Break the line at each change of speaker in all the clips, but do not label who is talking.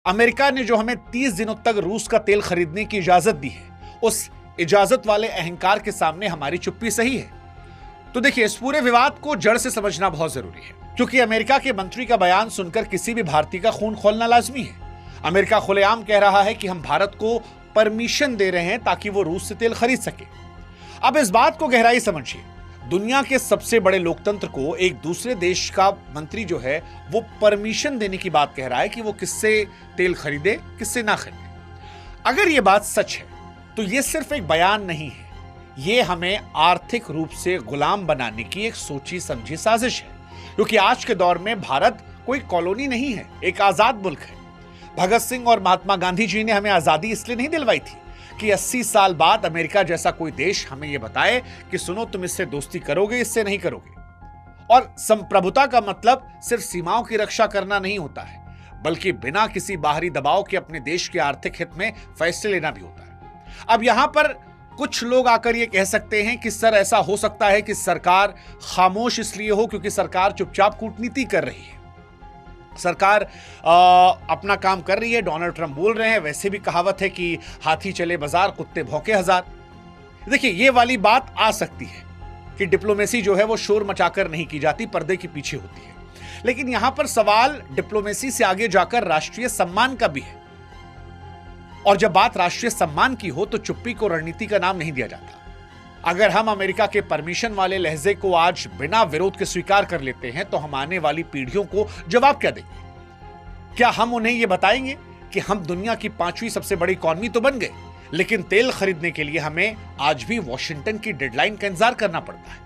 America ने जो हमें 30 दिनों तक रूस का तेल खरीदने की इजाजत दी है, उस इजाजत वाले अहंकार के सामने हमारी चुप्पी सही है। तो देखिए, इस पूरे विवाद को जड़ से समझना बहुत जरूरी है, क्योंकि अमेरिका के मंत्री का बयान सुनकर किसी भी भारतीय का खून खौलना लाजमी है। अमेरिका खुलेआम कह रहा है कि हम भारत को परमिशन दे रहे हैं ताकि वो रूस से तेल खरीद सके। अब इस बात को गहराई समझिए, दुनिया के सबसे बड़े लोकतंत्र को एक दूसरे देश का मंत्री जो है वो परमिशन देने की बात कह रहा है कि वो किससे तेल खरीदे, किससे ना खरीदे। अगर ये बात सच है तो ये सिर्फ एक बयान नहीं है, ये हमें आर्थिक रूप से गुलाम बनाने की एक सोची समझी साजिश है, क्योंकि आज के दौर में भारत कोई कॉलोनी नहीं है, एक आजाद मुल्क है। भगत सिंह और महात्मा गांधी जी ने हमें आजादी इसलिए नहीं दिलवाई थी कि 80 साल बाद अमेरिका जैसा कोई देश हमें यह बताए कि सुनो, तुम इससे दोस्ती करोगे, इससे नहीं करोगे। और संप्रभुता का मतलब सिर्फ सीमाओं की रक्षा करना नहीं होता है, बल्कि बिना किसी बाहरी दबाव के अपने देश के आर्थिक हित में फैसले लेना भी होता है। अब यहां पर कुछ लोग आकर यह कह सकते हैं कि सर, ऐसा हो सकता है कि सरकार खामोश इसलिए हो क्योंकि सरकार चुपचाप कूटनीति कर रही है, सरकार अपना काम कर रही है, डोनाल्ड ट्रंप बोल रहे हैं, वैसे भी कहावत है कि हाथी चले बाजार, कुत्ते भौंके हजार। देखिए, ये वाली बात आ सकती है कि डिप्लोमेसी जो है वो शोर मचाकर नहीं की जाती, पर्दे के पीछे होती है। लेकिन यहां पर सवाल डिप्लोमेसी से आगे जाकर राष्ट्रीय सम्मान का भी है, और जब बात राष्ट्रीय सम्मान की हो तो चुप्पी को रणनीति का नाम नहीं दिया जाता। अगर हम अमेरिका के परमिशन वाले लहजे को आज बिना विरोध के स्वीकार कर लेते हैं तो हम आने वाली पीढ़ियों को जवाब क्या देंगे? क्या हम उन्हें यह बताएंगे कि हम दुनिया की 5वीं सबसे बड़ी इकॉनमी तो बन गए, लेकिन तेल खरीदने के लिए हमें आज भी वॉशिंगटन की डेडलाइन का इंतजार करना पड़ता है?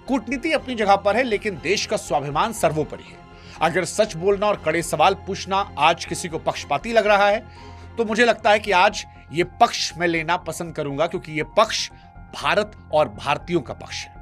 कूटनीति अपनी जगह पर है, लेकिन देश का स्वाभिमान सर्वोपरि है। अगर सच बोलना और कड़े सवाल पूछना आज किसी को पक्षपाती लग रहा है तो मुझे लगता है कि आज ये पक्ष मैं लेना पसंद करूंगा, क्योंकि ये पक्ष भारत और भारतीयों का पक्ष है।